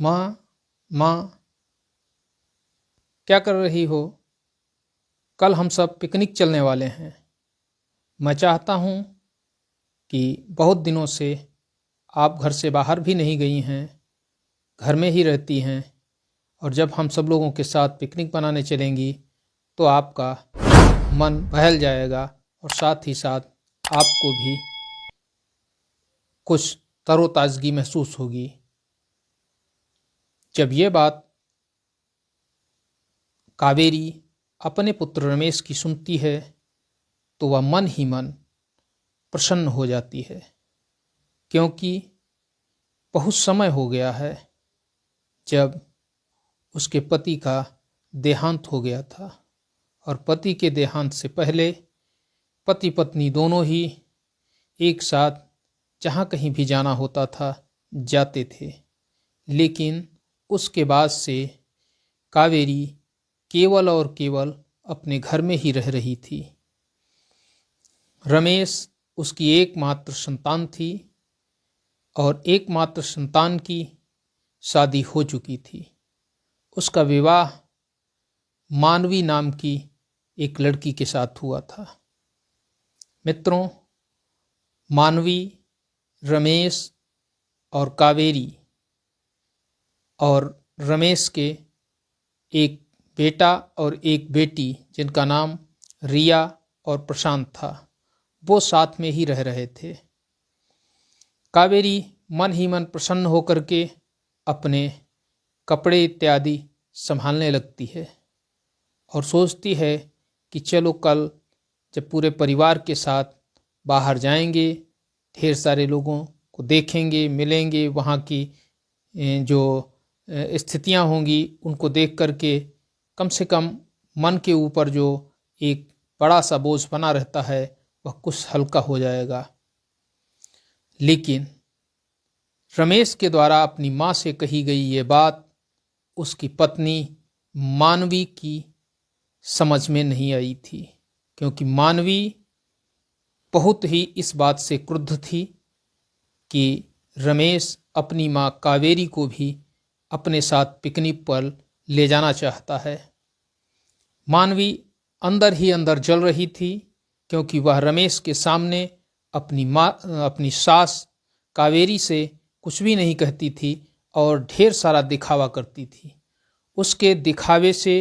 माँ, माँ, क्या कर रही हो? कल हम सब पिकनिक चलने वाले हैं। मैं चाहता हूँ कि बहुत दिनों से आप घर से बाहर भी नहीं गई हैं, घर में ही रहती हैं, और जब हम सब लोगों के साथ पिकनिक मनाने चलेंगी तो आपका मन बहल जाएगा और साथ ही साथ आपको भी कुछ तरोताज़गी महसूस होगी। जब ये बात कावेरी अपने पुत्र रमेश की सुनती है तो वह मन ही मन प्रसन्न हो जाती है, क्योंकि बहुत समय हो गया है जब उसके पति का देहांत हो गया था, और पति के देहांत से पहले पति पत्नी दोनों ही एक साथ जहाँ कहीं भी जाना होता था जाते थे। लेकिन उसके बाद से कावेरी केवल और केवल अपने घर में ही रह रही थी। रमेश उसकी एकमात्र संतान थी और एकमात्र संतान की शादी हो चुकी थी। उसका विवाह मानवी नाम की एक लड़की के साथ हुआ था। मित्रों, मानवी, रमेश और कावेरी और रमेश के एक बेटा और एक बेटी जिनका नाम रिया और प्रशांत था, वो साथ में ही रह रहे थे। कावेरी मन ही मन प्रसन्न होकर के अपने कपड़े इत्यादि संभालने लगती है और सोचती है कि चलो कल जब पूरे परिवार के साथ बाहर जाएंगे, ढेर सारे लोगों को देखेंगे, मिलेंगे, वहाँ की जो स्थितियाँ होंगी उनको देख करके कम से कम मन के ऊपर जो एक बड़ा सा बोझ बना रहता है वह कुछ हल्का हो जाएगा। लेकिन रमेश के द्वारा अपनी माँ से कही गई ये बात उसकी पत्नी मानवी की समझ में नहीं आई थी, क्योंकि मानवी बहुत ही इस बात से क्रुद्ध थी कि रमेश अपनी माँ कावेरी को भी अपने साथ पिकनिक पर ले जाना चाहता है। मानवी अंदर ही अंदर जल रही थी, क्योंकि वह रमेश के सामने अपनी सास कावेरी से कुछ भी नहीं कहती थी और ढेर सारा दिखावा करती थी। उसके दिखावे से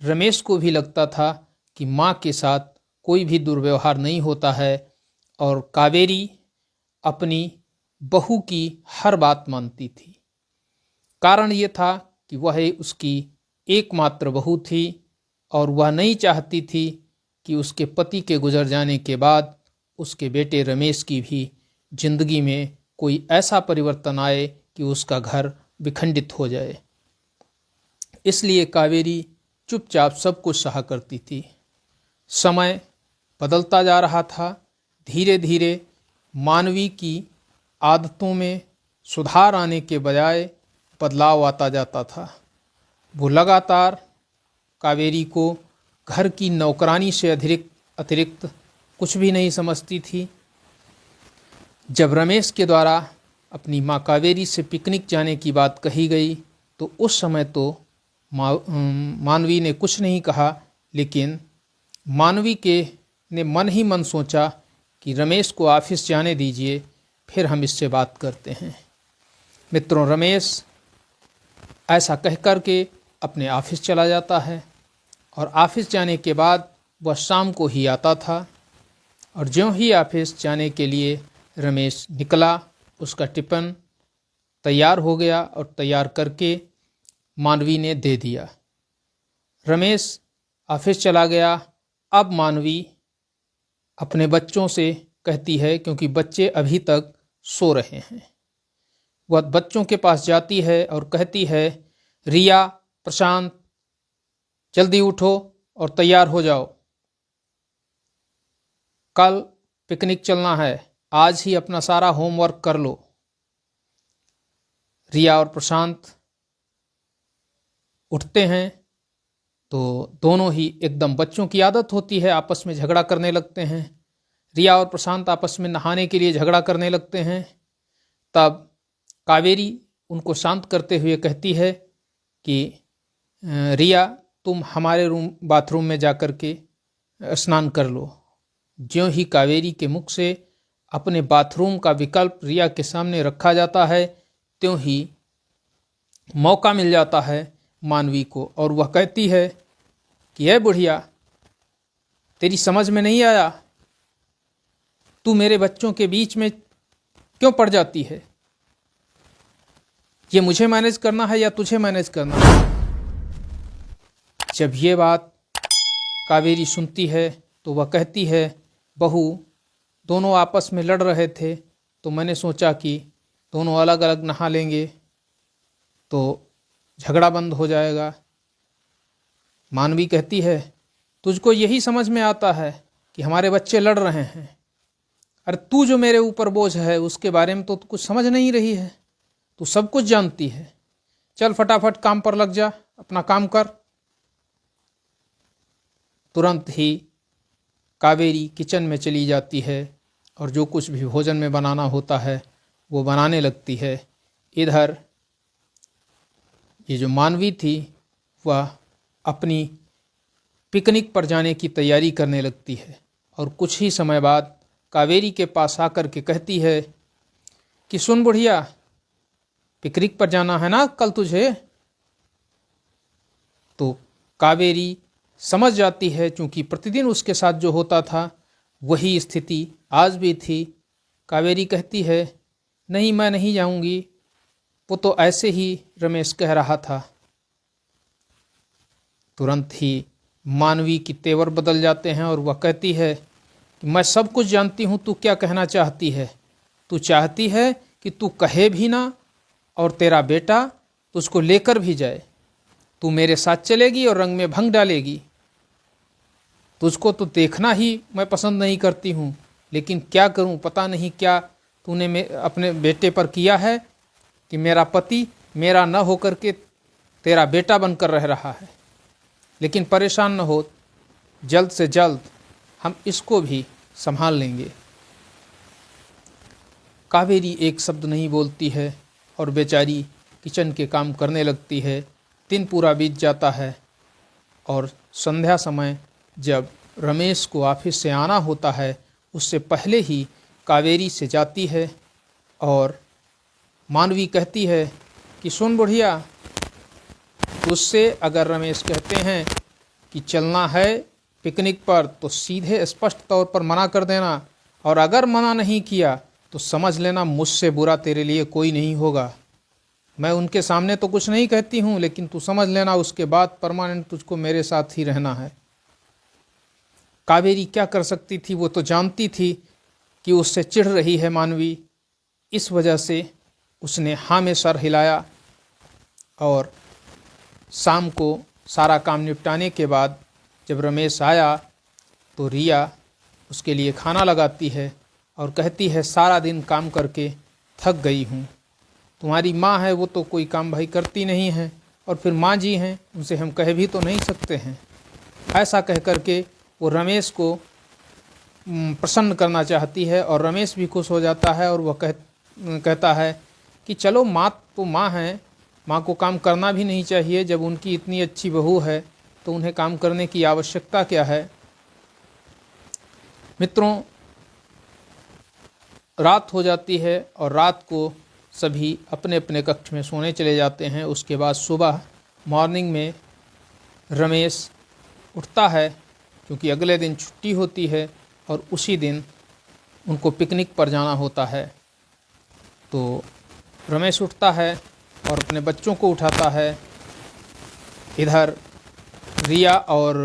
रमेश को भी लगता था कि माँ के साथ कोई भी दुर्व्यवहार नहीं होता है और कावेरी अपनी बहू की हर बात मानती थी। कारण ये था कि वह उसकी एकमात्र बहू थी और वह नहीं चाहती थी कि उसके पति के गुजर जाने के बाद उसके बेटे रमेश की भी जिंदगी में कोई ऐसा परिवर्तन आए कि उसका घर विखंडित हो जाए। इसलिए कावेरी चुपचाप सब कुछ सहा करती थी। समय बदलता जा रहा था। धीरे धीरे मानवी की आदतों में सुधार आने के बजाय बदलाव आता जाता था। वो लगातार कावेरी को घर की नौकरानी से अतिरिक्त कुछ भी नहीं समझती थी। जब रमेश के द्वारा अपनी माँ कावेरी से पिकनिक जाने की बात कही गई तो उस समय तो मानवी ने कुछ नहीं कहा, लेकिन मानवी ने मन ही मन सोचा कि रमेश को ऑफिस जाने दीजिए, फिर हम इससे बात करते हैं। मित्रों, रमेश ऐसा कह कर के अपने ऑफिस चला जाता है और ऑफिस जाने के बाद वह शाम को ही आता था। और ज्यों ही ऑफिस जाने के लिए रमेश निकला, उसका टिफ़िन तैयार हो गया और तैयार करके मानवी ने दे दिया। रमेश ऑफिस चला गया। अब मानवी अपने बच्चों से कहती है, क्योंकि बच्चे अभी तक सो रहे हैं, वह बच्चों के पास जाती है और कहती है, रिया, प्रशांत, जल्दी उठो और तैयार हो जाओ, कल पिकनिक चलना है, आज ही अपना सारा होमवर्क कर लो। रिया और प्रशांत उठते हैं तो दोनों ही एकदम, बच्चों की आदत होती है, आपस में झगड़ा करने लगते हैं। रिया और प्रशांत आपस में नहाने के लिए झगड़ा करने लगते हैं। तब कावेरी उनको शांत करते हुए कहती है कि रिया, तुम हमारे बाथरूम में जाकर के स्नान कर लो। ज्यों ही कावेरी के मुख से अपने बाथरूम का विकल्प रिया के सामने रखा जाता है, त्यों ही मौका मिल जाता है मानवी को, और वह कहती है कि ऐ बुढ़िया, तेरी समझ में नहीं आया, तू मेरे बच्चों के बीच में क्यों पड़ जाती है? ये मुझे मैनेज करना है या तुझे मैनेज करना है? जब ये बात कावेरी सुनती है तो वह कहती है, बहू, दोनों आपस में लड़ रहे थे तो मैंने सोचा कि दोनों अलग अलग नहा लेंगे तो झगड़ा बंद हो जाएगा। मानवी कहती है, तुझको यही समझ में आता है कि हमारे बच्चे लड़ रहे हैं? अरे तू जो मेरे ऊपर बोझ है उसके बारे में तो कुछ समझ नहीं रही है, तू सब कुछ जानती है। चल फटाफट काम पर लग जा, अपना काम कर। तुरंत ही कावेरी किचन में चली जाती है और जो कुछ भी भोजन में बनाना होता है वो बनाने लगती है। इधर ये जो मानवी थी वह अपनी पिकनिक पर जाने की तैयारी करने लगती है और कुछ ही समय बाद कावेरी के पास आकर के कहती है कि सुन बुढ़िया, पिकनिक पर जाना है ना कल तुझे? तो कावेरी समझ जाती है, क्योंकि प्रतिदिन उसके साथ जो होता था वही स्थिति आज भी थी। कावेरी कहती है, नहीं मैं नहीं जाऊंगी, वो तो ऐसे ही रमेश कह रहा था। तुरंत ही मानवी की तेवर बदल जाते हैं और वह कहती है कि मैं सब कुछ जानती हूँ, तू क्या कहना चाहती है? तू चाहती है कि तू कहे भी ना और तेरा बेटा तुझको लेकर भी जाए। तू मेरे साथ चलेगी और रंग में भंग डालेगी। तुझको तो देखना ही मैं पसंद नहीं करती हूँ, लेकिन क्या करूँ, पता नहीं क्या तूने अपने बेटे पर किया है कि मेरा पति मेरा न होकर के तेरा बेटा बनकर रह रहा है। लेकिन परेशान न हो, जल्द से जल्द हम इसको भी संभाल लेंगे। कावेरी एक शब्द नहीं बोलती है और बेचारी किचन के काम करने लगती है। दिन पूरा बीत जाता है और संध्या समय जब रमेश को ऑफिस से आना होता है उससे पहले ही कावेरी से जाती है और मानवी कहती है कि सुन बुढ़िया, उससे अगर रमेश कहते हैं कि चलना है पिकनिक पर तो सीधे स्पष्ट तौर पर मना कर देना, और अगर मना नहीं किया तो समझ लेना मुझसे बुरा तेरे लिए कोई नहीं होगा। मैं उनके सामने तो कुछ नहीं कहती हूँ, लेकिन तू समझ लेना उसके बाद परमानेंट तुझको मेरे साथ ही रहना है। कावेरी क्या कर सकती थी, वो तो जानती थी कि उससे चिढ़ रही है मानवी। इस वजह से उसने हाँ में सर हिलाया और शाम को सारा काम निपटाने के बाद जब रमेश आया तो रिया उसके लिए खाना लगाती है और कहती है, सारा दिन काम करके थक गई हूँ। तुम्हारी माँ है वो तो कोई काम भाई करती नहीं है, और फिर माँ जी हैं उनसे हम कह भी तो नहीं सकते हैं। ऐसा कह कर के वो रमेश को प्रसन्न करना चाहती है और रमेश भी खुश हो जाता है और वह कहता है कि चलो माँ तो माँ है, माँ को काम करना भी नहीं चाहिए। जब उनकी इतनी अच्छी बहू है तो उन्हें काम करने की आवश्यकता क्या है। मित्रों, रात हो जाती है और रात को सभी अपने अपने कक्ष में सोने चले जाते हैं। उसके बाद सुबह मॉर्निंग में रमेश उठता है, क्योंकि अगले दिन छुट्टी होती है और उसी दिन उनको पिकनिक पर जाना होता है। तो रमेश उठता है और अपने बच्चों को उठाता है। इधर रिया और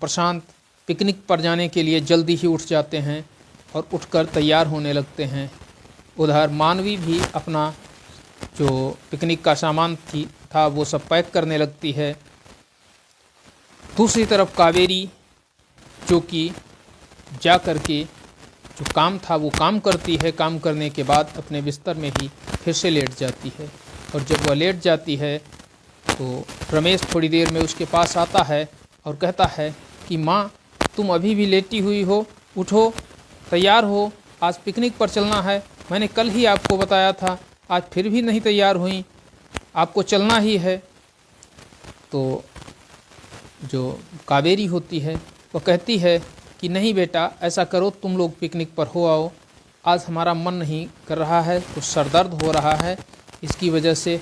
प्रशांत पिकनिक पर जाने के लिए जल्दी ही उठ जाते हैं और उठकर तैयार होने लगते हैं। उधर मानवी भी अपना जो पिकनिक का सामान था वो सब पैक करने लगती है। दूसरी तरफ कावेरी जो कि जा कर के जो काम था वो काम करती है। काम करने के बाद अपने बिस्तर में ही फिर से लेट जाती है, और जब वह लेट जाती है तो रमेश थोड़ी देर में उसके पास आता है और कहता है कि माँ, तुम अभी भी लेटी हुई हो, उठो, तैयार हो, आज पिकनिक पर चलना है। मैंने कल ही आपको बताया था, आज फिर भी नहीं तैयार हुई। आपको चलना ही है। तो जो कावेरी होती है वो कहती है कि नहीं बेटा, ऐसा करो, तुम लोग पिकनिक पर हो आओ, आज हमारा मन नहीं कर रहा है, कुछ सर दर्द हो रहा है, इसकी वजह से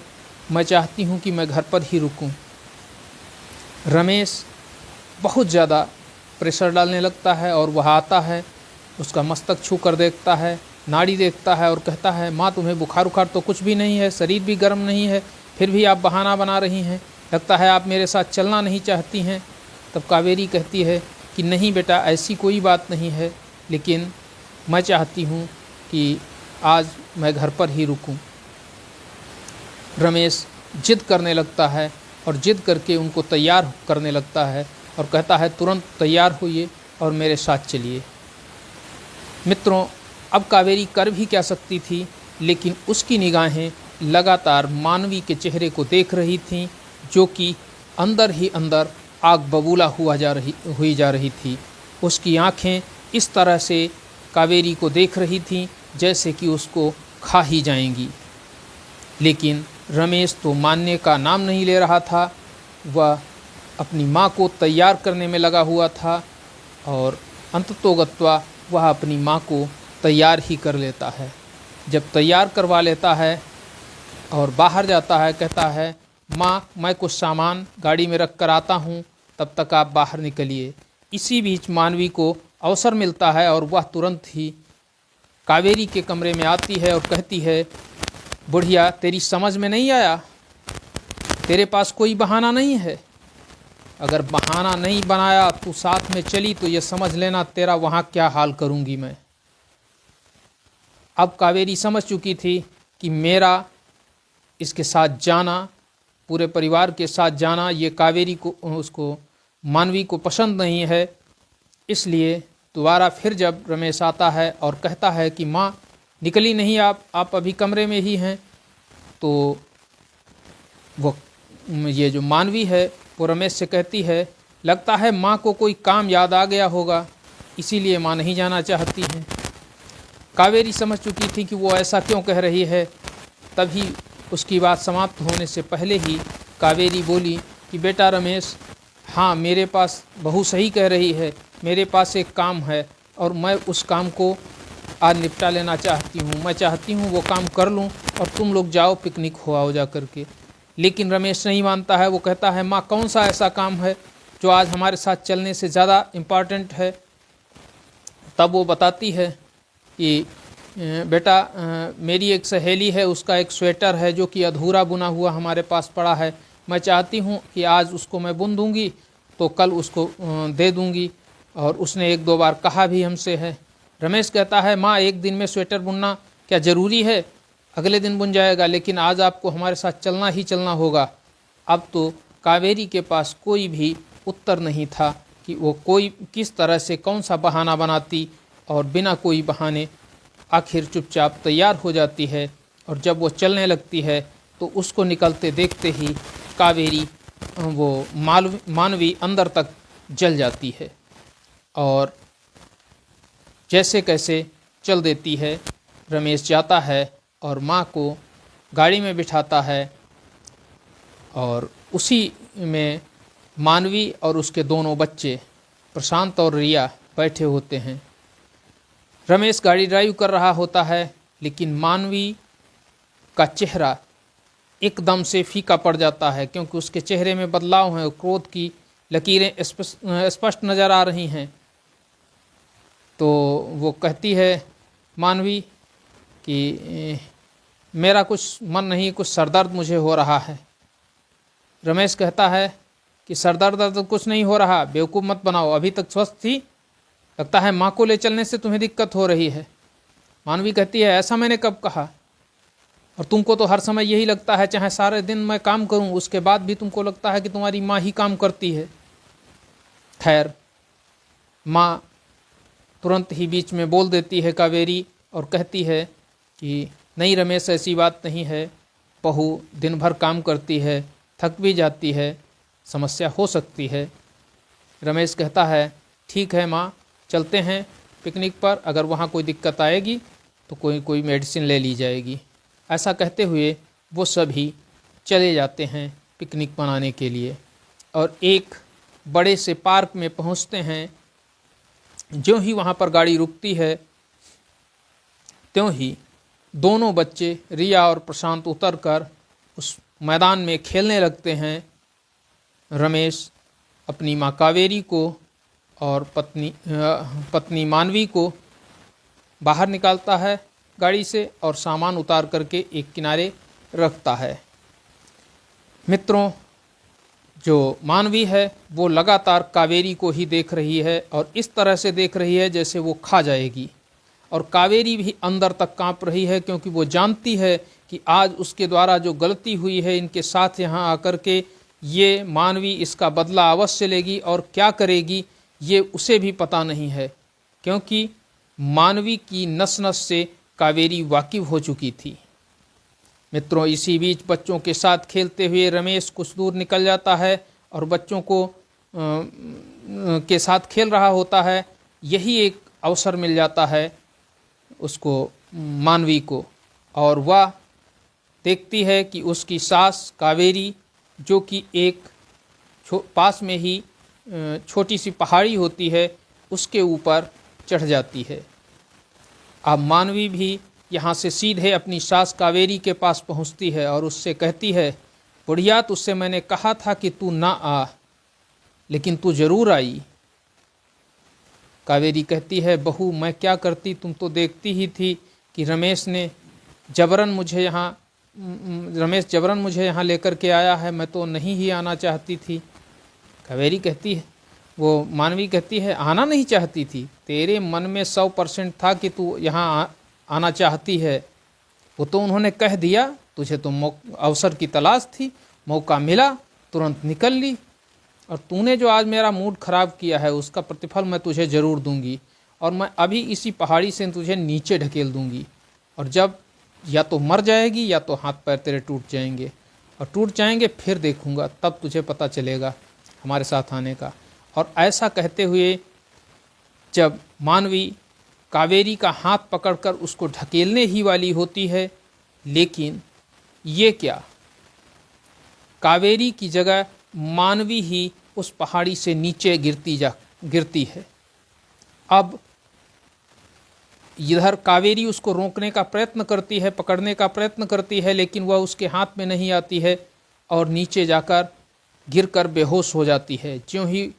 मैं चाहती हूँ कि मैं घर पर ही रुकूँ। रमेश बहुत ज़्यादा प्रेशर डालने लगता है और वह आता है, उसका मस्तक छू कर देखता है, नाड़ी देखता है और कहता है, माँ तुम्हें बुखार उखार तो कुछ भी नहीं है, शरीर भी गर्म नहीं है, फिर भी आप बहाना बना रही हैं, लगता है आप मेरे साथ चलना नहीं चाहती हैं। तब कावेरी कहती है कि नहीं बेटा, ऐसी कोई बात नहीं है, लेकिन मैं चाहती हूँ कि आज मैं घर पर ही रुकूँ। रमेश जिद करने लगता है और जिद करके उनको तैयार करने लगता है और कहता है, तुरंत तैयार होइए और मेरे साथ चलिए। मित्रों, अब कावेरी कर भी क्या सकती थी, लेकिन उसकी निगाहें लगातार मानवी के चेहरे को देख रही थीं, जो कि अंदर ही अंदर आग बबूला हुई जा रही थी। उसकी आँखें इस तरह से कावेरी को देख रही थीं जैसे कि उसको खा ही जाएंगी। लेकिन रमेश तो मानने का नाम नहीं ले रहा था। वह अपनी माँ को तैयार करने में लगा हुआ था और अंततोगत्वा वह अपनी माँ को तैयार ही कर लेता है। जब तैयार करवा लेता है और बाहर जाता है, कहता है, माँ मैं कुछ सामान गाड़ी में रख कर आता हूँ, तब तक आप बाहर निकलिए। इसी बीच मानवी को अवसर मिलता है और वह तुरंत ही कावेरी के कमरे में आती है और कहती है, बुढ़िया तेरी समझ में नहीं आया, तेरे पास कोई बहाना नहीं है, अगर बहाना नहीं बनाया तू साथ में चली तो ये समझ लेना तेरा वहाँ क्या हाल करूँगी मैं। अब कावेरी समझ चुकी थी कि मेरा इसके साथ जाना, पूरे परिवार के साथ जाना, ये कावेरी को, उसको मानवी को पसंद नहीं है। इसलिए दोबारा फिर जब रमेश आता है और कहता है कि माँ निकली नहीं आप अभी कमरे में ही हैं, तो वो ये जो मानवी है वो रमेश से कहती है, लगता है माँ को कोई काम याद आ गया होगा, इसीलिए माँ नहीं जाना चाहती हैं। कावेरी समझ चुकी थी कि वो ऐसा क्यों कह रही है। तभी उसकी बात समाप्त होने से पहले ही कावेरी बोली कि बेटा रमेश, हाँ मेरे पास बहू सही कह रही है, मेरे पास एक काम है और मैं उस काम को आज निपटा लेना चाहती हूँ। मैं चाहती हूँ वो काम कर लूँ और तुम लोग जाओ, पिकनिक हो आओ जा करके। लेकिन रमेश नहीं मानता है। वो कहता है, माँ कौन सा ऐसा काम है जो आज हमारे साथ चलने से ज़्यादा इम्पॉर्टेंट है। तब वो बताती है कि बेटा मेरी एक सहेली है, उसका एक स्वेटर है जो कि अधूरा बुना हुआ हमारे पास पड़ा है, मैं चाहती हूँ कि आज उसको मैं बुन दूँगी तो कल उसको दे दूँगी, और उसने एक दो बार कहा भी हमसे है। रमेश कहता है, माँ एक दिन में स्वेटर बुनना क्या ज़रूरी है, अगले दिन बुन जाएगा, लेकिन आज आपको हमारे साथ चलना ही चलना होगा। अब तो कावेरी के पास कोई भी उत्तर नहीं था कि वो कोई किस तरह से कौन सा बहाना बनाती, और बिना कोई बहाने आखिर चुपचाप तैयार हो जाती है। और जब वो चलने लगती है तो उसको निकलते देखते ही कावेरी वो मानवी अंदर तक जल जाती है और जैसे कैसे चल देती है। रमेश जाता है और माँ को गाड़ी में बिठाता है और उसी में मानवी और उसके दोनों बच्चे प्रशांत और रिया बैठे होते हैं। रमेश गाड़ी ड्राइव कर रहा होता है, लेकिन मानवी का चेहरा एकदम से फीका पड़ जाता है, क्योंकि उसके चेहरे में बदलाव हैं, क्रोध की लकीरें स्पष्ट नज़र आ रही हैं। तो वो कहती है मानवी कि मेरा कुछ मन नहीं, कुछ सरदर्द मुझे हो रहा है। रमेश कहता है कि सरदर्द तो कुछ नहीं हो रहा, बेवकूफ़ मत बनाओ, अभी तक स्वस्थ थी, लगता है माँ को ले चलने से तुम्हें दिक्कत हो रही है। मानवी कहती है, ऐसा मैंने कब कहा, और तुमको तो हर समय यही लगता है, चाहे सारे दिन मैं काम करूं उसके बाद भी तुमको लगता है कि तुम्हारी माँ ही काम करती है। खैर, माँ तुरंत ही बीच में बोल देती है कावेरी और कहती है कि नहीं रमेश, ऐसी बात नहीं है, बहू दिन भर काम करती है, थक भी जाती है, समस्या हो सकती है। रमेश कहता है ठीक है माँ, चलते हैं पिकनिक पर, अगर वहाँ कोई दिक्कत आएगी तो कोई मेडिसिन ले ली जाएगी। ऐसा कहते हुए वो सभी चले जाते हैं पिकनिक मनाने के लिए। और एक बड़े से पार्क में पहुंचते हैं। ज्यों ही वहाँ पर गाड़ी रुकती है त्यों ही दोनों बच्चे रिया और प्रशांत उतरकर उस मैदान में खेलने लगते हैं। रमेश अपनी माँ कावेरी को और पत्नी मानवी को बाहर निकालता है गाड़ी से और सामान उतार करके एक किनारे रखता है। मित्रों, जो मानवी है वो लगातार कावेरी को ही देख रही है और इस तरह से देख रही है जैसे वो खा जाएगी। और कावेरी भी अंदर तक कांप रही है, क्योंकि वो जानती है कि आज उसके द्वारा जो गलती हुई है इनके साथ यहाँ आकर के, ये मानवी इसका बदला अवश्य लेगी और क्या करेगी ये उसे भी पता नहीं है, क्योंकि मानवी की नस नस से कावेरी वाकिफ हो चुकी थी। मित्रों, इसी बीच बच्चों के साथ खेलते हुए रमेश कुछ दूर निकल जाता है और बच्चों को के साथ खेल रहा होता है। यही एक अवसर मिल जाता है उसको, मानवी को, और वह देखती है कि उसकी सास कावेरी, जो कि एक पास में ही छोटी सी पहाड़ी होती है, उसके ऊपर चढ़ जाती है। अब मानवी भी यहाँ से सीधे अपनी सास कावेरी के पास पहुँचती है और उससे कहती है, बुढ़िया, तुझसे मैंने कहा था कि तू ना आ, लेकिन तू जरूर आई। कावेरी कहती है, बहू मैं क्या करती, तुम तो देखती ही थी कि रमेश जबरन मुझे यहाँ लेकर के आया है, मैं तो नहीं ही आना चाहती थी। कावेरी कहती है, वो मानवी कहती है, आना नहीं चाहती थी? तेरे मन में 100% था कि तू यहाँ आना चाहती है, वो तो उन्होंने कह दिया, तुझे तो अवसर की तलाश थी, मौका मिला तुरंत निकल ली, और तूने जो आज मेरा मूड खराब किया है उसका प्रतिफल मैं तुझे ज़रूर दूंगी, और मैं अभी इसी पहाड़ी से तुझे नीचे ढकेल दूंगी, और जब या तो मर जाएगी या तो हाथ पैर तेरे टूट जाएंगे, और टूट जाएंगे फिर देखूंगा, तब तुझे पता चलेगा हमारे साथ आने का। और ऐसा कहते हुए जब मानवी कावेरी का हाथ पकड़कर उसको ढकेलने ही वाली होती है, लेकिन ये क्या, कावेरी की जगह मानवी ही उस पहाड़ी से नीचे गिरती है। अब इधर कावेरी उसको रोकने का प्रयत्न करती है, पकड़ने का प्रयत्न करती है, लेकिन वह उसके हाथ में नहीं आती है और नीचे जाकर गिरकर बेहोश हो जाती है। ज्यों ही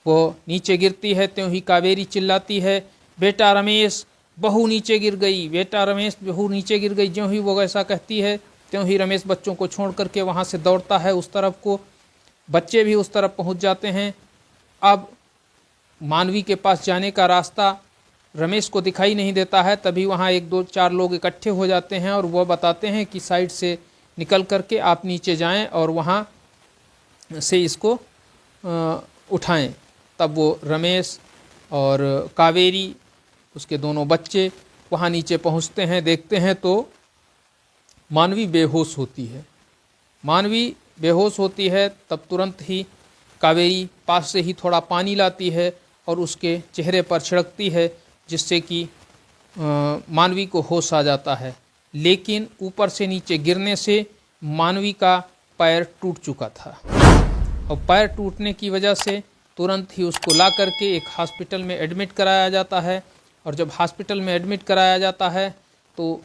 वो नीचे गिरती है त्यों ही कावेरी चिल्लाती है, बेटा रमेश, बहू नीचे गिर गई, बेटा रमेश, बहू नीचे गिर गई। ज्यों ही वो ऐसा कहती है त्यों ही रमेश बच्चों को छोड़ करके वहाँ से दौड़ता है उस तरफ को। बच्चे भी उस तरफ पहुँच जाते हैं। अब मानवी के पास जाने का रास्ता रमेश को दिखाई नहीं देता है, तभी वहाँ 1-2-4 लोग इकट्ठे हो जाते हैं और वह बताते हैं कि साइड से निकल करके आप नीचे जाएं और वहाँ से इसको उठाएं। तब वो रमेश और कावेरी, उसके दोनों बच्चे वहाँ नीचे पहुँचते हैं। देखते हैं तो मानवी बेहोश होती है। मानवी बेहोश होती है तब तुरंत ही कावेरी पास से ही थोड़ा पानी लाती है और उसके चेहरे पर छिड़कती है, जिससे कि मानवी को होश आ जाता है। लेकिन ऊपर से नीचे गिरने से मानवी का पैर टूट चुका था और पैर टूटने की वजह से तुरंत ही उसको ला करके एक हॉस्पिटल में एडमिट कराया जाता है। और जब हॉस्पिटल में एडमिट कराया जाता है तो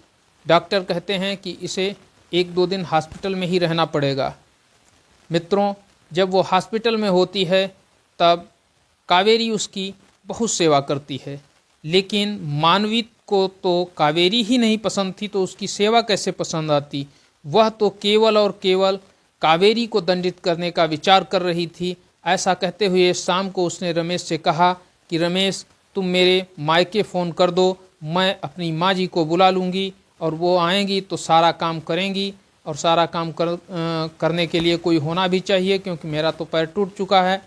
डॉक्टर कहते हैं कि इसे 1-2 दिन हॉस्पिटल में ही रहना पड़ेगा। मित्रों, जब वो हॉस्पिटल में होती है तब कावेरी उसकी बहुत सेवा करती है, लेकिन मानवी को तो कावेरी ही नहीं पसंद थी तो उसकी सेवा कैसे पसंद आती। वह तो केवल और केवल कावेरी को दंडित करने का विचार कर रही थी। ऐसा कहते हुए शाम को उसने रमेश से कहा कि रमेश, तुम मेरे मायके फ़ोन कर दो, मैं अपनी माँ जी को बुला लूँगी और वो आएंगी तो सारा काम करेंगी, और सारा काम करने के लिए कोई होना भी चाहिए क्योंकि मेरा तो पैर टूट चुका है।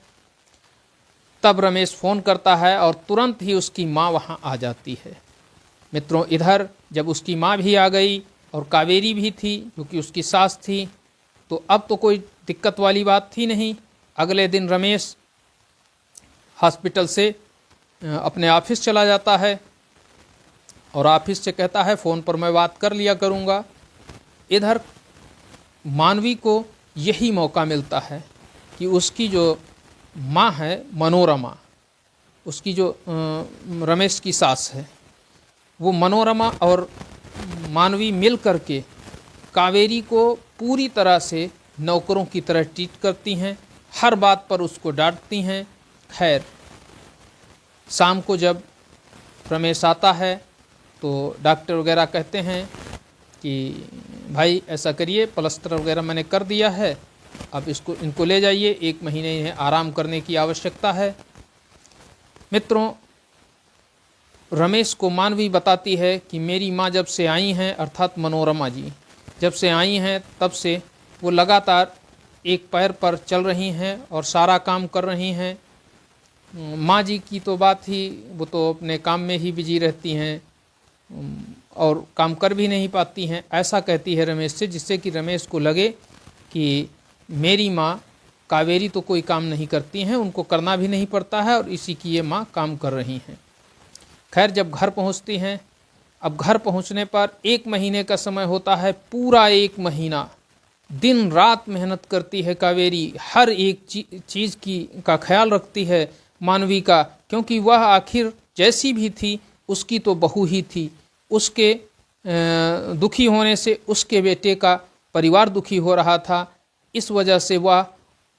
तब रमेश फ़ोन करता है और तुरंत ही उसकी माँ वहाँ आ जाती है। मित्रों, इधर जब उसकी माँ भी आ गई और कावेरी भी थी जो कि उसकी सास थी, तो अब तो कोई दिक्कत वाली बात थी नहीं। अगले दिन रमेश हॉस्पिटल से अपने ऑफिस चला जाता है और ऑफिस से कहता है फ़ोन पर मैं बात कर लिया करूँगा। इधर मानवी को यही मौका मिलता है कि उसकी जो माँ है मनोरमा, उसकी जो रमेश की सास है, वो मनोरमा और मानवी मिल कर के कावेरी को पूरी तरह से नौकरों की तरह ट्रीट करती हैं, हर बात पर उसको डांटती हैं। खैर, शाम को जब रमेश आता है तो डॉक्टर वगैरह कहते हैं कि भाई ऐसा करिए, प्लास्टर वगैरह मैंने कर दिया है, अब इनको ले जाइए, 1 महीने इन्हें आराम करने की आवश्यकता है। मित्रों, रमेश को मानवी बताती है कि मेरी माँ जब से आई हैं, अर्थात मनोरमा जी जब से आई हैं, तब से वो लगातार एक पैर पर चल रही हैं और सारा काम कर रही हैं। माँ जी की तो बात ही, वो तो अपने काम में ही बिजी रहती हैं और काम कर भी नहीं पाती हैं, ऐसा कहती है रमेश से, जिससे कि रमेश को लगे कि मेरी माँ कावेरी तो कोई काम नहीं करती हैं, उनको करना भी नहीं पड़ता है और इसी की ये माँ काम कर रही हैं। खैर, जब घर पहुँचती हैं, अब घर पहुँचने पर 1 महीने का समय होता है, पूरा 1 महीना दिन रात मेहनत करती है कावेरी, हर एक चीज़ का ख्याल रखती है मानवी का, क्योंकि वह आखिर जैसी भी थी उसकी तो बहू ही थी। उसके दुखी होने से उसके बेटे का परिवार दुखी हो रहा था, इस वजह से वह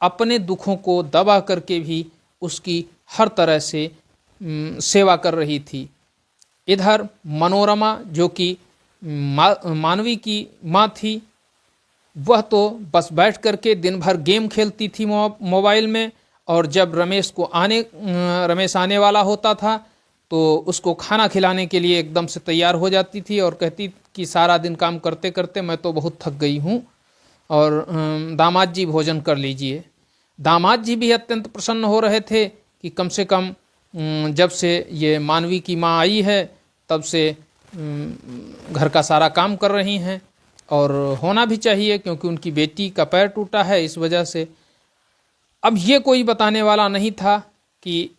अपने दुखों को दबा करके भी उसकी हर तरह से सेवा कर रही थी। इधर मनोरमा जो कि मानवी की माँ थी, वह तो बस बैठ करके दिन भर गेम खेलती थी मोबाइल में, और जब रमेश आने वाला होता था तो उसको खाना खिलाने के लिए एकदम से तैयार हो जाती थी और कहती कि सारा दिन काम करते करते मैं तो बहुत थक गई हूँ और दामाद जी भोजन कर लीजिए। दामाद जी भी अत्यंत प्रसन्न हो रहे थे कि कम से कम जब से ये मानवी की माँ आई है तब से घर का सारा काम कर रही हैं, और होना भी चाहिए क्योंकि उनकी बेटी का पैर टूटा है, इस वजह से। अब ये कोई बताने वाला नहीं था कि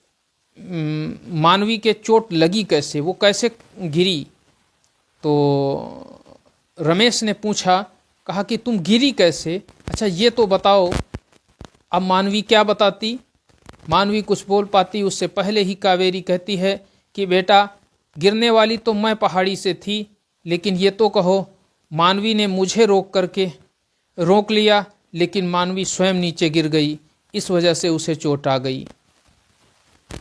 मानवी के चोट लगी कैसे, वो कैसे गिरी। तो रमेश ने पूछा, कहा कि तुम गिरी कैसे, अच्छा ये तो बताओ। अब मानवी क्या बताती, मानवी कुछ बोल पाती उससे पहले ही कावेरी कहती है कि बेटा, गिरने वाली तो मैं पहाड़ी से थी, लेकिन ये तो कहो मानवी ने मुझे रोक लिया, लेकिन मानवी स्वयं नीचे गिर गई, इस वजह से उसे चोट आ गई।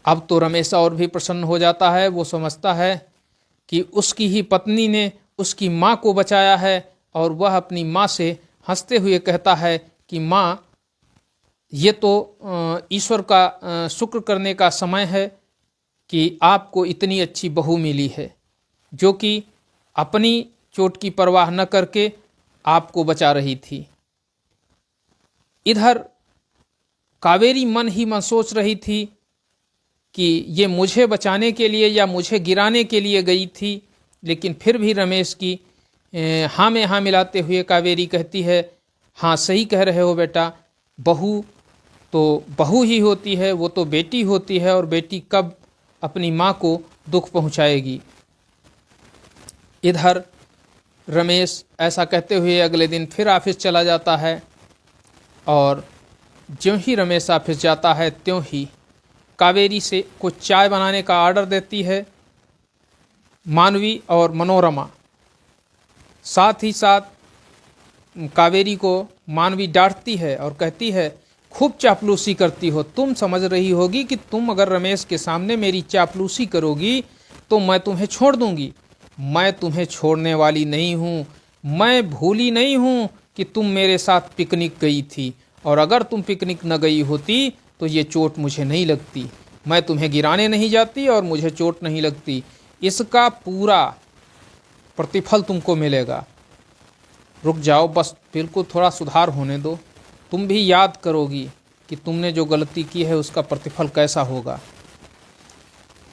अब तो रमेश और भी प्रसन्न हो जाता है, वो समझता है कि उसकी ही पत्नी ने उसकी माँ को बचाया है, और वह अपनी माँ से हंसते हुए कहता है कि माँ, ये तो ईश्वर का शुक्र करने का समय है कि आपको इतनी अच्छी बहू मिली है, जो कि अपनी चोट की परवाह न करके आपको बचा रही थी। इधर कावेरी मन ही मन सोच रही थी कि ये मुझे बचाने के लिए या मुझे गिराने के लिए गई थी, लेकिन फिर भी रमेश की हाँ में हाँ मिलाते हुए कावेरी कहती है, हाँ सही कह रहे हो बेटा, बहू तो बहू ही होती है, वो तो बेटी होती है, और बेटी कब अपनी माँ को दुख पहुँचाएगी। इधर रमेश ऐसा कहते हुए अगले दिन फिर ऑफिस चला जाता है, और ज्यों ही रमेश ऑफिस जाता है त्यों ही कावेरी से कुछ चाय बनाने का ऑर्डर देती है मानवी और मनोरमा। साथ ही साथ कावेरी को मानवी डांटती है और कहती है, खूब चापलूसी करती हो, तुम समझ रही होगी कि तुम अगर रमेश के सामने मेरी चापलूसी करोगी तो मैं तुम्हें छोड़ दूंगी। मैं तुम्हें छोड़ने वाली नहीं हूँ, मैं भूली नहीं हूँ कि तुम मेरे साथ पिकनिक गई थी, और अगर तुम पिकनिक न गई होती तो ये चोट मुझे नहीं लगती, मैं तुम्हें गिराने नहीं जाती और मुझे चोट नहीं लगती। इसका पूरा प्रतिफल तुमको मिलेगा। रुक जाओ, बस बिल्कुल थोड़ा सुधार होने दो, तुम भी याद करोगी कि तुमने जो गलती की है उसका प्रतिफल कैसा होगा।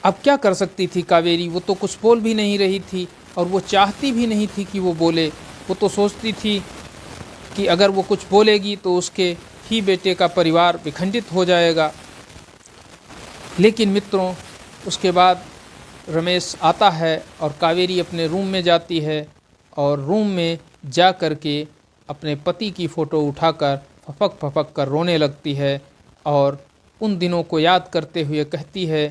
अब क्या कर सकती थी कावेरी, वो तो कुछ बोल भी नहीं रही थी, और वो चाहती भी नहीं थी कि वो बोले। वो तो सोचती थी कि अगर वो कुछ बोलेगी तो उसके ही बेटे का परिवार विखंडित हो जाएगा। लेकिन मित्रों, उसके बाद रमेश आता है और कावेरी अपने रूम में जाती है, और रूम में जा कर के अपने पति की फ़ोटो उठाकर फपक फपक कर रोने लगती है और उन दिनों को याद करते हुए कहती है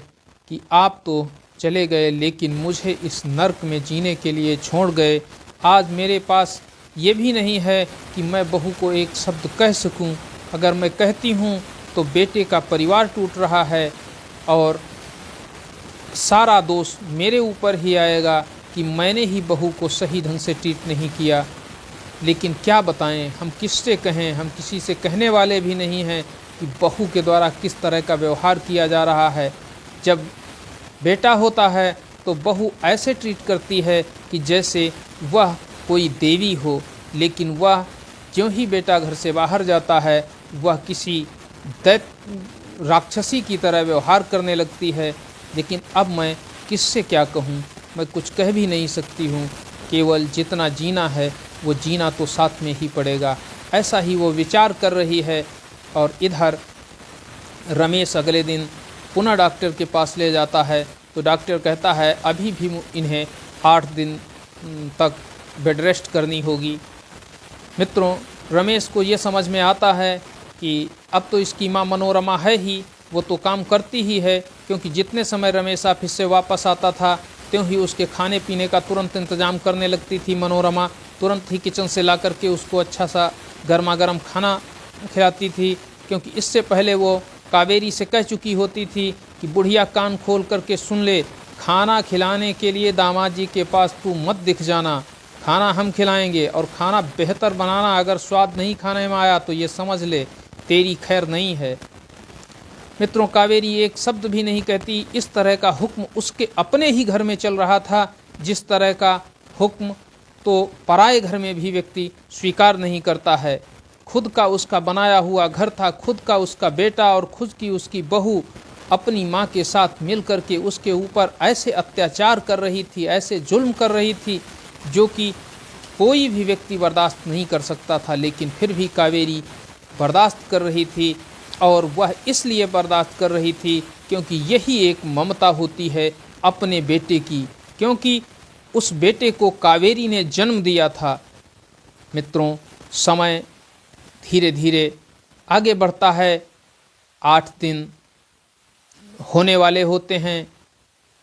कि आप तो चले गए लेकिन मुझे इस नर्क में जीने के लिए छोड़ गए। आज मेरे पास ये भी नहीं है कि मैं बहू को एक शब्द कह सकूं। अगर मैं कहती हूं तो बेटे का परिवार टूट रहा है और सारा दोष मेरे ऊपर ही आएगा कि मैंने ही बहू को सही ढंग से ट्रीट नहीं किया। लेकिन क्या बताएं, हम किससे कहें, हम किसी से कहने वाले भी नहीं हैं कि बहू के द्वारा किस तरह का व्यवहार किया जा रहा है। जब बेटा होता है तो बहू ऐसे ट्रीट करती है कि जैसे वह कोई देवी हो, लेकिन वह ज्यों ही बेटा घर से बाहर जाता है वह किसी दैत्य राक्षसी की तरह व्यवहार करने लगती है। लेकिन अब मैं किससे क्या कहूँ, मैं कुछ कह भी नहीं सकती हूँ। केवल जितना जीना है वो जीना तो साथ में ही पड़ेगा, ऐसा ही वो विचार कर रही है। और इधर रमेश अगले दिन पुनः डॉक्टर के पास ले जाता है तो डॉक्टर कहता है अभी भी इन्हें 8 दिन तक बेड रेस्ट करनी होगी। मित्रों, रमेश को ये समझ में आता है कि अब तो इसकी माँ मनोरमा है ही, वो तो काम करती ही है, क्योंकि जितने समय रमेश ऑफिस से वापस आता था त्यों ही उसके खाने पीने का तुरंत इंतजाम करने लगती थी मनोरमा। तुरंत ही किचन से ला करके उसको अच्छा सा गर्मा गर्म खाना खिलाती थी, क्योंकि इससे पहले वो कावेरी से कह चुकी होती थी कि बुढ़िया कान खोल करके सुन ले, खाना खिलाने के लिए दामाद जी के पास तू मत दिख जाना, खाना हम खिलाएंगे और खाना बेहतर बनाना। अगर स्वाद नहीं खाने में आया तो ये समझ ले तेरी खैर नहीं है। मित्रों, कावेरी एक शब्द भी नहीं कहती। इस तरह का हुक्म उसके अपने ही घर में चल रहा था, जिस तरह का हुक्म तो पराए घर में भी व्यक्ति स्वीकार नहीं करता है। खुद का उसका बनाया हुआ घर था, खुद का उसका बेटा और खुद की उसकी बहू अपनी माँ के साथ मिल कर के उसके ऊपर ऐसे अत्याचार कर रही थी, ऐसे जुल्म कर रही थी जो कि कोई भी व्यक्ति बर्दाश्त नहीं कर सकता था। लेकिन फिर भी कावेरी बर्दाश्त कर रही थी, और वह इसलिए बर्दाश्त कर रही थी क्योंकि यही एक ममता होती है अपने बेटे की, क्योंकि उस बेटे को कावेरी ने जन्म दिया था। मित्रों, समय धीरे धीरे आगे बढ़ता है। 8 दिन होने वाले होते हैं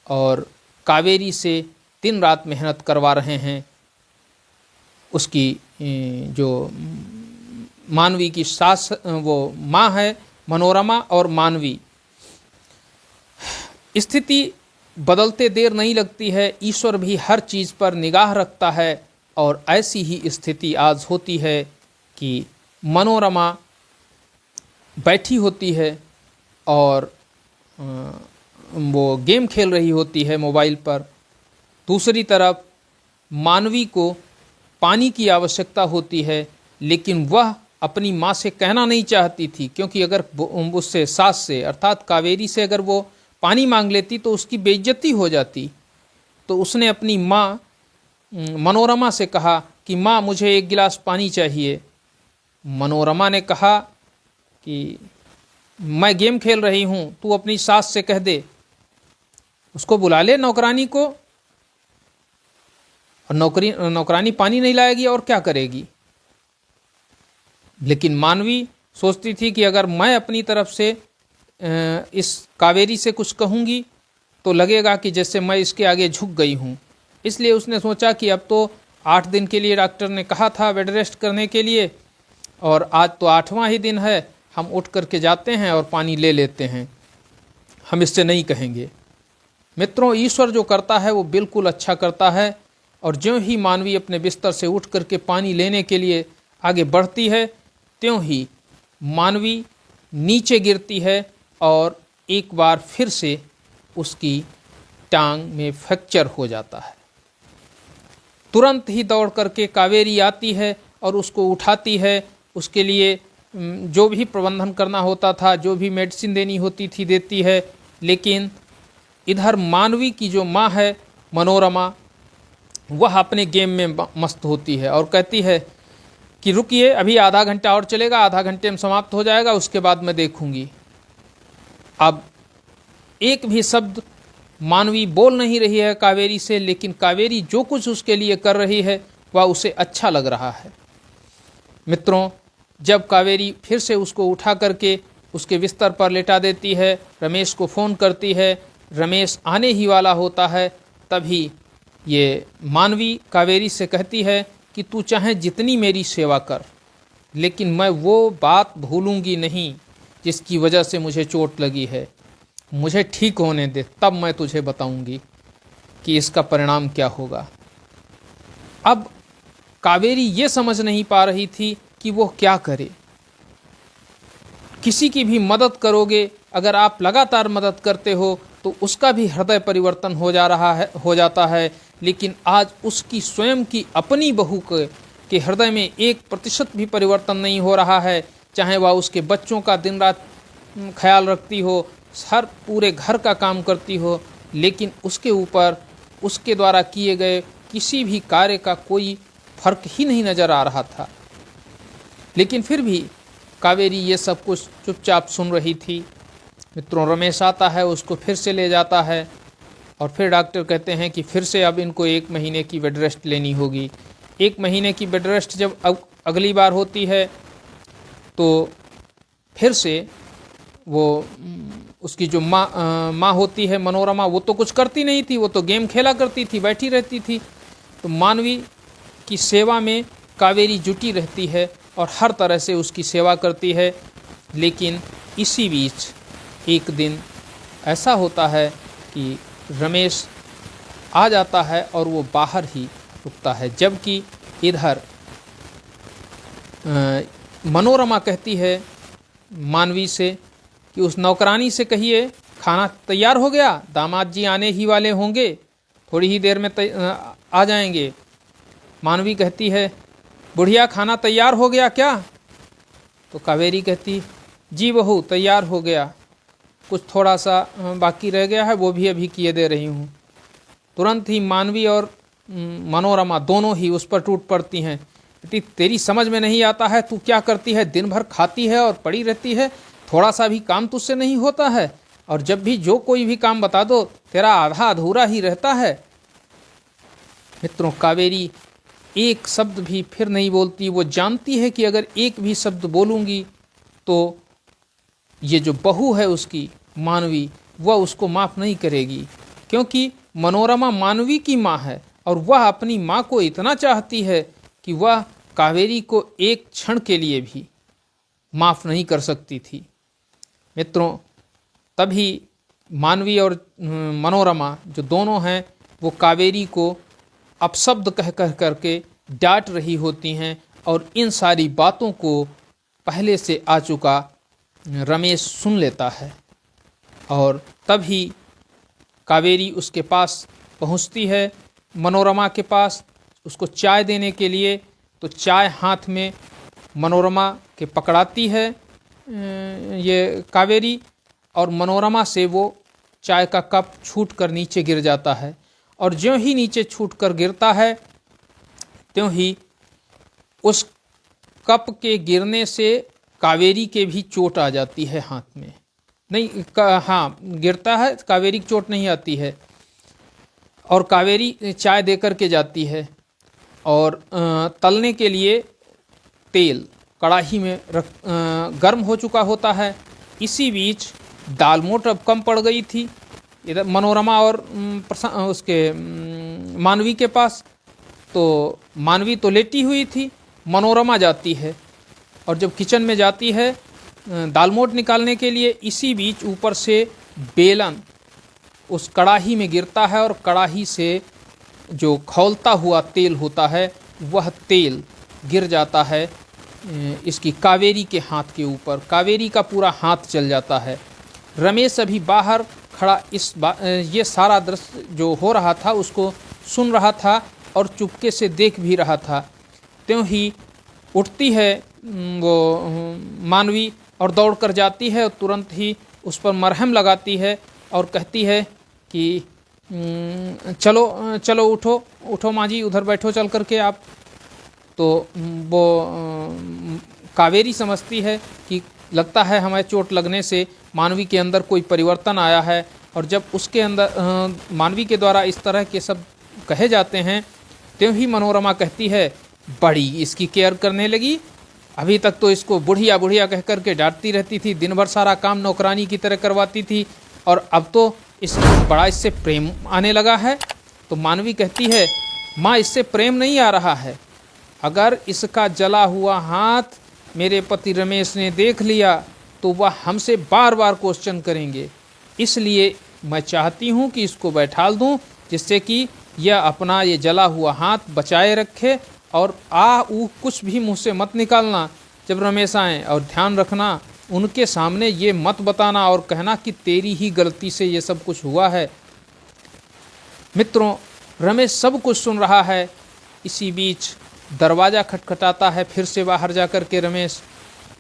और कावेरी से दिन रात मेहनत करवा रहे हैं। उसकी जो मानवी की सास, वो माँ है मनोरमा और मानवी। स्थिति बदलते देर नहीं लगती है, ईश्वर भी हर चीज़ पर निगाह रखता है। और ऐसी ही स्थिति आज होती है कि मनोरमा बैठी होती है और वो गेम खेल रही होती है मोबाइल पर। दूसरी तरफ मानवी को पानी की आवश्यकता होती है, लेकिन वह अपनी माँ से कहना नहीं चाहती थी, क्योंकि अगर उससे सास से अर्थात कावेरी से अगर वो पानी मांग लेती तो उसकी बेइज्जती हो जाती। तो उसने अपनी माँ मनोरमा से कहा कि माँ मुझे 1 गिलास पानी चाहिए। मनोरमा ने कहा कि मैं गेम खेल रही हूँ, तू अपनी सास से कह दे, उसको बुला ले नौकरानी को। और नौकरानी पानी नहीं लाएगी और क्या करेगी। लेकिन मानवी सोचती थी कि अगर मैं अपनी तरफ से इस कावेरी से कुछ कहूँगी तो लगेगा कि जैसे मैं इसके आगे झुक गई हूँ। इसलिए उसने सोचा कि अब तो 8 दिन के लिए डॉक्टर ने कहा था बेड रेस्ट करने के लिए, और आज तो 8वां ही दिन है, हम उठ करके जाते हैं और पानी ले लेते हैं, हम इससे नहीं कहेंगे। मित्रों, ईश्वर जो करता है वो बिल्कुल अच्छा करता है। और ज्यों ही मानवी अपने बिस्तर से उठ करके पानी लेने के लिए आगे बढ़ती है, त्यों ही मानवी नीचे गिरती है और एक बार फिर से उसकी टांग में फ्रैक्चर हो जाता है। तुरंत ही दौड़ करके कावेरी आती है और उसको उठाती है। उसके लिए जो भी प्रबंधन करना होता था, जो भी मेडिसिन देनी होती थी, देती है। लेकिन इधर मानवी की जो माँ है मनोरमा, वह अपने गेम में मस्त होती है और कहती है कि रुकिए, अभी आधा घंटा और चलेगा, आधा घंटे में समाप्त हो जाएगा, उसके बाद मैं देखूंगी। अब एक भी शब्द मानवी बोल नहीं रही है कावेरी से, लेकिन कावेरी जो कुछ उसके लिए कर रही है वह उसे अच्छा लग रहा है। मित्रों, जब कावेरी फिर से उसको उठा करके उसके बिस्तर पर लेटा देती है, रमेश को फ़ोन करती है, रमेश आने ही वाला होता है, तभी ये मानवी कावेरी से कहती है कि तू चाहे जितनी मेरी सेवा कर, लेकिन मैं वो बात भूलूंगी नहीं जिसकी वजह से मुझे चोट लगी है। मुझे ठीक होने दे, तब मैं तुझे बताऊंगी कि इसका परिणाम क्या होगा। अब कावेरी ये समझ नहीं पा रही थी कि वो क्या करे। किसी की भी मदद करोगे, अगर आप लगातार मदद करते हो तो उसका भी हृदय परिवर्तन हो जाता है, लेकिन आज उसकी स्वयं की अपनी बहू के हृदय में 1% भी परिवर्तन नहीं हो रहा है। चाहे वह उसके बच्चों का दिन रात ख्याल रखती हो, हर पूरे घर का काम करती हो, लेकिन उसके ऊपर उसके द्वारा किए गए किसी भी कार्य का कोई फर्क ही नहीं नज़र आ रहा था। लेकिन फिर भी कावेरी ये सब कुछ चुपचाप सुन रही थी। मित्रों, रमेश आता है, उसको फिर से ले जाता है और फिर डॉक्टर कहते हैं कि फिर से अब इनको 1 महीने की बेड रेस्ट लेनी होगी। 1 महीने की बेड रेस्ट जब अगली बार होती है तो फिर से वो उसकी जो माँ होती है मनोरमा, वो तो कुछ करती नहीं थी, वो तो गेम खेला करती थी, बैठी रहती थी। तो मानवी की सेवा में कावेरी जुटी रहती है और हर तरह से उसकी सेवा करती है। लेकिन इसी बीच एक दिन ऐसा होता है कि रमेश आ जाता है और वो बाहर ही रुकता है, जबकि इधर मनोरमा कहती है मानवी से कि उस नौकरानी से कहिए खाना तैयार हो गया, दामाद जी आने ही वाले होंगे, थोड़ी ही देर में आ जाएंगे। मानवी कहती है, बुढ़िया खाना तैयार हो गया क्या? तो कावेरी कहती, जी बहू तैयार हो गया, कुछ थोड़ा सा बाकी रह गया है, वो भी अभी किए दे रही हूँ। तुरंत ही मानवी और मनोरमा दोनों ही उस पर टूट पड़ती हैं। बेटी तेरी समझ में नहीं आता है, तू क्या करती है, दिन भर खाती है और पड़ी रहती है, थोड़ा सा भी काम तुझसे नहीं होता है, और जब भी जो कोई भी काम बता दो तेरा आधा अधूरा ही रहता है। मित्रों, कावेरी एक शब्द भी फिर नहीं बोलती। वो जानती है कि अगर एक भी शब्द बोलूँगी तो ये जो बहू है उसकी मानवी, वह उसको माफ़ नहीं करेगी, क्योंकि मनोरमा मानवी की माँ है और वह अपनी माँ को इतना चाहती है कि वह कावेरी को एक क्षण के लिए भी माफ़ नहीं कर सकती थी। मित्रों, तभी मानवी और मनोरमा जो दोनों हैं वो कावेरी को अपशब्द कह करके डांट रही होती हैं, और इन सारी बातों को पहले से आ चुका रमेश सुन लेता है। और तभी कावेरी उसके पास पहुंचती है, मनोरमा के पास, उसको चाय देने के लिए। तो चाय हाथ में मनोरमा के पकड़ाती है ये कावेरी, और मनोरमा से वो चाय का कप छूट कर नीचे गिर जाता है, और ज्यों ही नीचे छूट कर गिरता है त्यों ही उस कप के गिरने से कावेरी के भी चोट आ जाती है हाथ में। नहीं हाँ, गिरता है, कावेरी की चोट नहीं आती है। और कावेरी चाय दे कर के जाती है और तलने के लिए तेल कढ़ाई में गर्म हो चुका होता है। इसी बीच दालमोट अब कम पड़ गई थी इधर मनोरमा और उसके मानवी के पास। तो मानवी तो लेटी हुई थी, मनोरमा जाती है और जब किचन में जाती है दालमोट निकालने के लिए, इसी बीच ऊपर से बेलन उस कढ़ाई में गिरता है और कढ़ाई से जो खौलता हुआ तेल होता है वह तेल गिर जाता है इसकी कावेरी के हाथ के ऊपर। कावेरी का पूरा हाथ जल जाता है। रमेश अभी बाहर खड़ा ये सारा दृश्य जो हो रहा था उसको सुन रहा था और चुपके से देख भी रहा था। त्यों ही उठती है वो मानवी और दौड़ कर जाती है और तुरंत ही उस पर मरहम लगाती है और कहती है कि चलो चलो उठो उठो माँ जी, उधर बैठो चल करके आप। तो वो कावेरी समझती है कि लगता है हमें चोट लगने से मानवी के अंदर कोई परिवर्तन आया है, और जब उसके अंदर मानवी के द्वारा इस तरह के सब कहे जाते हैं त्यों ही मनोरमा कहती है, बड़ी इसकी केयर करने लगी, अभी तक तो इसको बुढ़िया बुढ़िया कह करके डांटती रहती थी, दिन भर सारा काम नौकरानी की तरह करवाती थी, और अब तो बड़ा इससे प्रेम आने लगा है। तो मानवी कहती है, माँ इससे प्रेम नहीं आ रहा है, अगर इसका जला हुआ हाथ मेरे पति रमेश ने देख लिया तो वह हमसे बार बार क्वेश्चन करेंगे, इसलिए मैं चाहती हूँ कि इसको बैठाल दूँ, जिससे कि यह अपना ये जला हुआ हाथ बचाए रखे, और कुछ भी मुँह से मत निकालना जब रमेश आए, और ध्यान रखना उनके सामने ये मत बताना और कहना कि तेरी ही गलती से ये सब कुछ हुआ है। मित्रों, रमेश सब कुछ सुन रहा है। इसी बीच दरवाज़ा खटखटाता है फिर से बाहर जा कर के रमेश,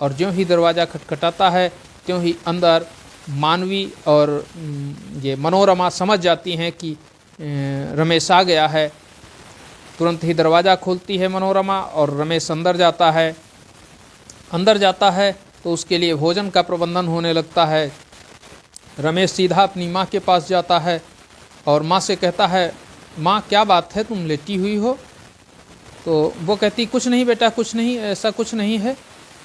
और ज्यों ही दरवाज़ा खटखटाता है त्यों ही अंदर मानवी और ये मनोरमा समझ जाती हैं कि रमेश आ गया है। तुरंत ही दरवाज़ा खोलती है मनोरमा और रमेश अंदर जाता है। अंदर जाता है तो उसके लिए भोजन का प्रबंधन होने लगता है। रमेश सीधा अपनी माँ के पास जाता है और माँ से कहता है, माँ क्या बात है, तुम लेटी हुई हो? तो वो कहती, कुछ नहीं बेटा, कुछ नहीं, ऐसा कुछ नहीं है।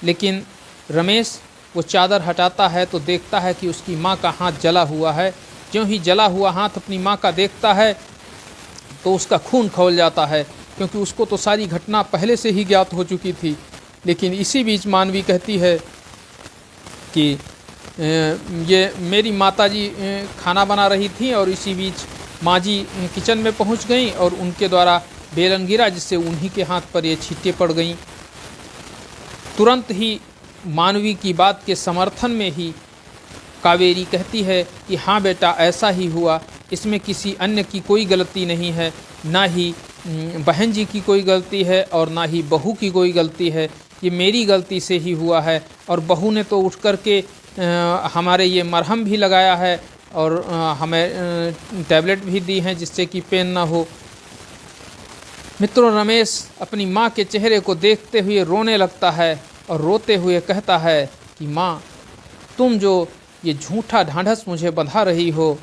लेकिन रमेश वो चादर हटाता है तो देखता है कि उसकी माँ का हाथ जला हुआ है। ज्यों ही जला हुआ हाथ अपनी माँ का देखता है तो उसका खून खौल जाता है, क्योंकि उसको तो सारी घटना पहले से ही ज्ञात हो चुकी थी। लेकिन इसी बीच मानवी कहती है कि ये मेरी माताजी खाना बना रही थी और इसी बीच माँ जी किचन में पहुँच गईं और उनके द्वारा बेलन गिरा, जिससे उन्हीं के हाथ पर ये छींटे पड़ गईं। तुरंत ही मानवी की बात के समर्थन में ही कावेरी कहती है कि हाँ बेटा, ऐसा ही हुआ, इसमें किसी अन्य की कोई गलती नहीं है, ना ही बहन जी की कोई गलती है और ना ही बहू की कोई गलती है, ये मेरी गलती से ही हुआ है। और बहू ने तो उठ कर के हमारे ये मरहम भी लगाया है और हमें टैबलेट भी दी हैं जिससे कि पेन ना हो। मित्रों, रमेश अपनी माँ के चेहरे को देखते हुए रोने लगता है और रोते हुए कहता है कि माँ, तुम जो ये झूठा ढांढस मुझे बंधा रही हो,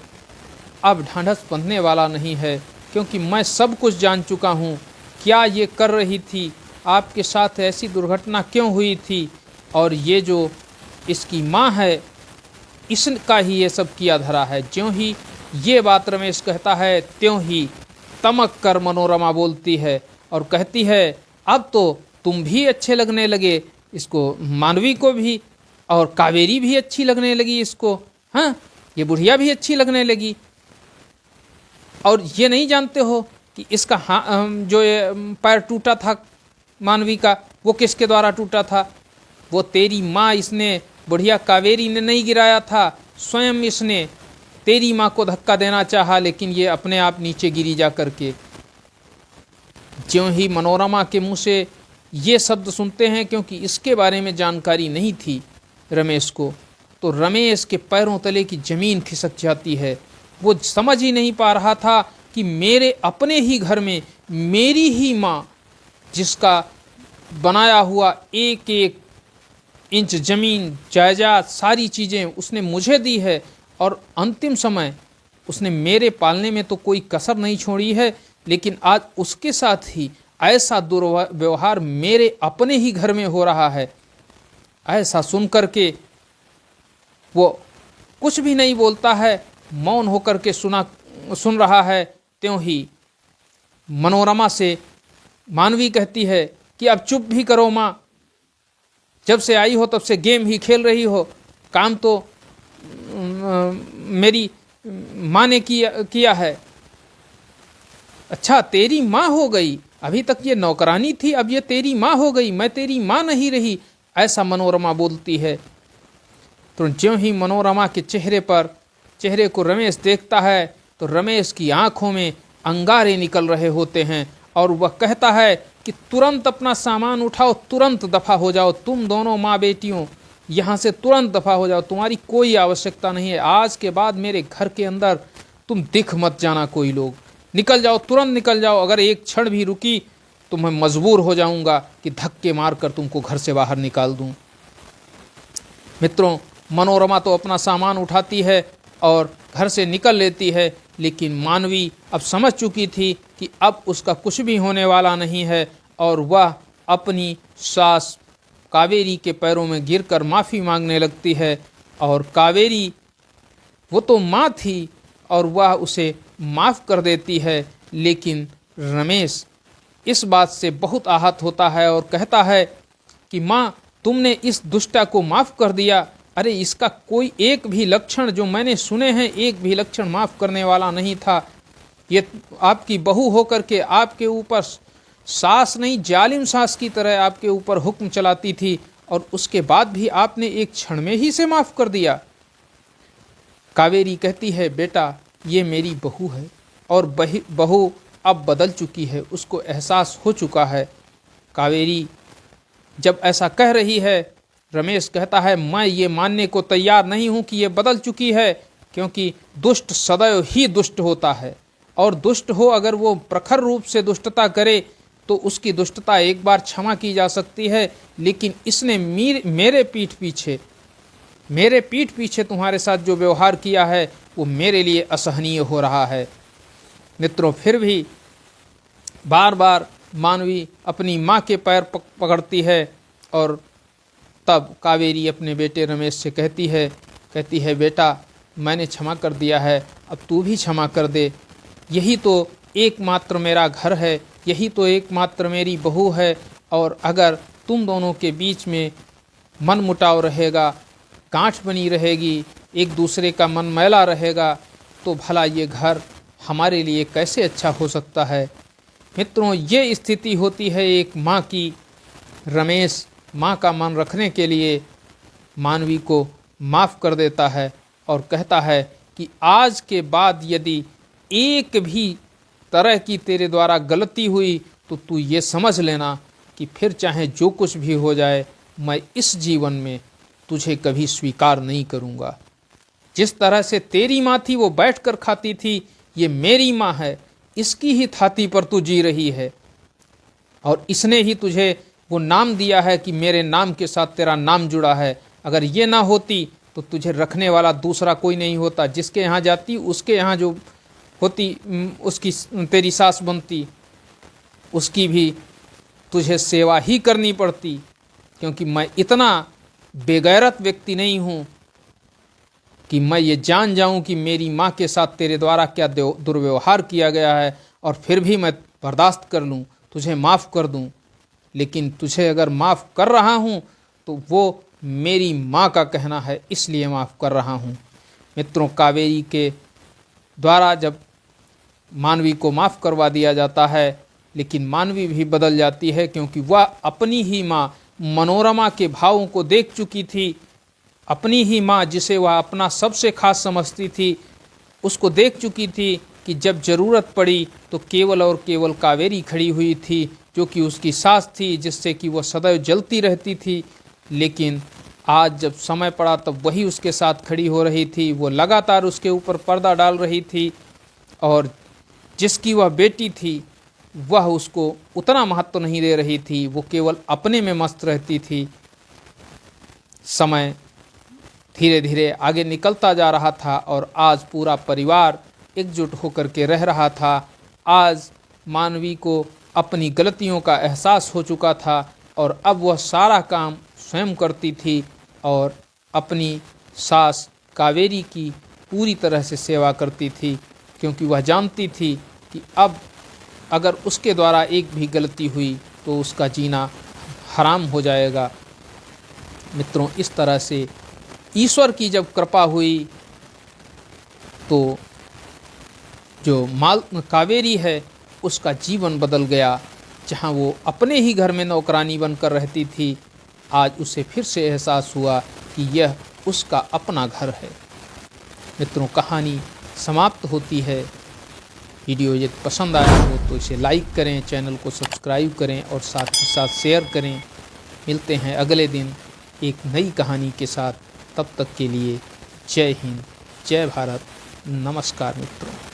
अब ढांढस बंधने वाला नहीं है, क्योंकि मैं सब कुछ जान चुका हूँ। क्या ये कर रही थी, आपके साथ ऐसी दुर्घटना क्यों हुई थी, और ये जो इसकी माँ है इसका ही ये सब किया धरा है। ज्यों ही ये बात रमेश कहता है त्यों ही तमक कर मनोरमा बोलती है और कहती है, अब तो तुम भी अच्छे लगने लगे इसको, मानवी को भी, और कावेरी भी अच्छी लगने लगी इसको, हाँ, ये बुढ़िया भी अच्छी लगने लगी। और ये नहीं जानते हो कि इसका जो ये पैर टूटा था मानवी का, वो किसके द्वारा टूटा था? वो तेरी माँ, इसने, बुढ़िया कावेरी ने नहीं गिराया था, स्वयं इसने तेरी माँ को धक्का देना चाहा, लेकिन ये अपने आप नीचे गिरी जा करके। ज्यों ही मनोरमा के मुँह से ये शब्द सुनते हैं, क्योंकि इसके बारे में जानकारी नहीं थी रमेश को, तो रमेश के पैरों तले की ज़मीन खिसक जाती है। वो समझ ही नहीं पा रहा था कि मेरे अपने ही घर में मेरी ही माँ, जिसका बनाया हुआ एक एक इंच ज़मीन, जायदाद, सारी चीज़ें उसने मुझे दी है, और अंतिम समय उसने मेरे पालने में तो कोई कसर नहीं छोड़ी है, लेकिन आज उसके साथ ही ऐसा दुर्व्यवहार मेरे अपने ही घर में हो रहा है। ऐसा सुन करके वो कुछ भी नहीं बोलता है, मौन होकर के सुन रहा है। त्यों ही मनोरमा से मानवी कहती है कि अब चुप भी करो माँ, जब से आई हो तब से गेम ही खेल रही हो, काम तो मेरी माँ ने किया है। अच्छा, तेरी माँ हो गई, अभी तक ये नौकरानी थी, अब ये तेरी माँ हो गई, मैं तेरी माँ नहीं रही, ऐसा मनोरमा बोलती है। तो ज्यों ही मनोरमा के चेहरे को रमेश देखता है तो रमेश की आंखों में अंगारे निकल रहे होते हैं, और वह कहता है कि तुरंत अपना सामान उठाओ, तुरंत दफ़ा हो जाओ, तुम दोनों माँ बेटियों यहाँ से तुरंत दफ़ा हो जाओ, तुम्हारी कोई आवश्यकता नहीं है, आज के बाद मेरे घर के अंदर तुम दिख मत जाना, कोई लोग, निकल जाओ, तुरंत निकल जाओ। अगर एक क्षण भी रुकी तो मैं मजबूर हो जाऊंगा कि धक्के मार कर तुमको घर से बाहर निकाल दूं। मित्रों, मनोरमा तो अपना सामान उठाती है और घर से निकल लेती है, लेकिन मानवी अब समझ चुकी थी कि अब उसका कुछ भी होने वाला नहीं है, और वह अपनी सास कावेरी के पैरों में गिरकर माफ़ी मांगने लगती है। और कावेरी वो तो माँ थी और वह उसे माफ़ कर देती है, लेकिन रमेश इस बात से बहुत आहत होता है और कहता है कि माँ, तुमने इस दुष्टा को माफ़ कर दिया। अरे इसका कोई एक भी लक्षण जो मैंने सुने हैं, एक भी लक्षण माफ़ करने वाला नहीं था। ये आपकी बहू होकर के आपके ऊपर सास नहीं, जालिम सास की तरह आपके ऊपर हुक्म चलाती थी, और उसके बाद भी आपने एक क्षण में ही से माफ़ कर दिया। कावेरी कहती है, बेटा ये मेरी बहू है और बहू अब बदल चुकी है, उसको एहसास हो चुका है। कावेरी जब ऐसा कह रही है, रमेश कहता है, मैं ये मानने को तैयार नहीं हूँ कि ये बदल चुकी है, क्योंकि दुष्ट सदैव ही दुष्ट होता है, और दुष्ट हो अगर वो प्रखर रूप से दुष्टता करे तो उसकी दुष्टता एक बार क्षमा की जा सकती है, लेकिन इसने मेरे पीठ पीछे तुम्हारे साथ जो व्यवहार किया है वो मेरे लिए असहनीय हो रहा है। मित्रों, फिर भी बार बार मानवी अपनी माँ के पैर पकड़ती है, और तब कावेरी अपने बेटे रमेश से कहती है बेटा, मैंने क्षमा कर दिया है, अब तू भी क्षमा कर दे। यही तो एकमात्र मेरा घर है, यही तो एकमात्र मेरी बहू है, और अगर तुम दोनों के बीच में मनमुटाव रहेगा, गांठ बनी रहेगी, एक दूसरे का मन मैला रहेगा, तो भला ये घर हमारे लिए कैसे अच्छा हो सकता है। मित्रों, ये स्थिति होती है एक माँ की। रमेश माँ का मन रखने के लिए मानवी को माफ़ कर देता है और कहता है कि आज के बाद यदि एक भी तरह की तेरे द्वारा गलती हुई तो तू ये समझ लेना कि फिर चाहे जो कुछ भी हो जाए, मैं इस जीवन में तुझे कभी स्वीकार नहीं करूँगा। जिस तरह से तेरी माँ थी वो बैठकर खाती थी, ये मेरी माँ है, इसकी ही छाती पर तू जी रही है, और इसने ही तुझे वो नाम दिया है कि मेरे नाम के साथ तेरा नाम जुड़ा है। अगर ये ना होती तो तुझे रखने वाला दूसरा कोई नहीं होता। जिसके यहाँ जाती उसके यहाँ जो होती उसकी तेरी सास बनती, उसकी भी तुझे सेवा ही करनी पड़ती, क्योंकि मैं इतना बेगैरत व्यक्ति नहीं हूँ कि मैं ये जान जाऊँ कि मेरी माँ के साथ तेरे द्वारा क्या दुर्व्यवहार किया गया है और फिर भी मैं बर्दाश्त कर लूँ, तुझे माफ़ कर दूँ। लेकिन तुझे अगर माफ़ कर रहा हूँ तो वो मेरी माँ का कहना है, इसलिए माफ़ कर रहा हूँ। मित्रों, कावेरी के द्वारा जब मानवी को माफ़ करवा दिया जाता है, लेकिन मानवी भी बदल जाती है, क्योंकि वह अपनी ही माँ मनोरमा के भावों को देख चुकी थी। अपनी ही माँ, जिसे वह अपना सबसे खास समझती थी, उसको देख चुकी थी कि जब ज़रूरत पड़ी तो केवल और केवल कावेरी खड़ी हुई थी, जो कि उसकी सास थी, जिससे कि वह सदैव जलती रहती थी। लेकिन आज जब समय पड़ा तब वही उसके साथ खड़ी हो रही थी, वो लगातार उसके ऊपर पर्दा डाल रही थी, और जिसकी वह बेटी थी वह उसको उतना महत्व नहीं दे रही थी, वो केवल अपने में मस्त रहती थी। समय धीरे धीरे आगे निकलता जा रहा था और आज पूरा परिवार एकजुट होकर के रह रहा था। आज मानवी को अपनी गलतियों का एहसास हो चुका था और अब वह सारा काम स्वयं करती थी और अपनी सास कावेरी की पूरी तरह से सेवा करती थी, क्योंकि वह जानती थी कि अब अगर उसके द्वारा एक भी गलती हुई तो उसका जीना हराम हो जाएगा। मित्रों, इस तरह से ईश्वर की जब कृपा हुई तो जो कावेरी है उसका जीवन बदल गया। जहाँ वो अपने ही घर में नौकरानी बनकर रहती थी, आज उसे फिर से एहसास हुआ कि यह उसका अपना घर है। मित्रों, कहानी समाप्त होती है। वीडियो यदि पसंद आया हो तो इसे लाइक करें, चैनल को सब्सक्राइब करें और साथ ही साथ शेयर करें। मिलते हैं अगले दिन एक नई कहानी के साथ। तब तक के लिए जय हिंद, जय भारत, नमस्कार मित्रों।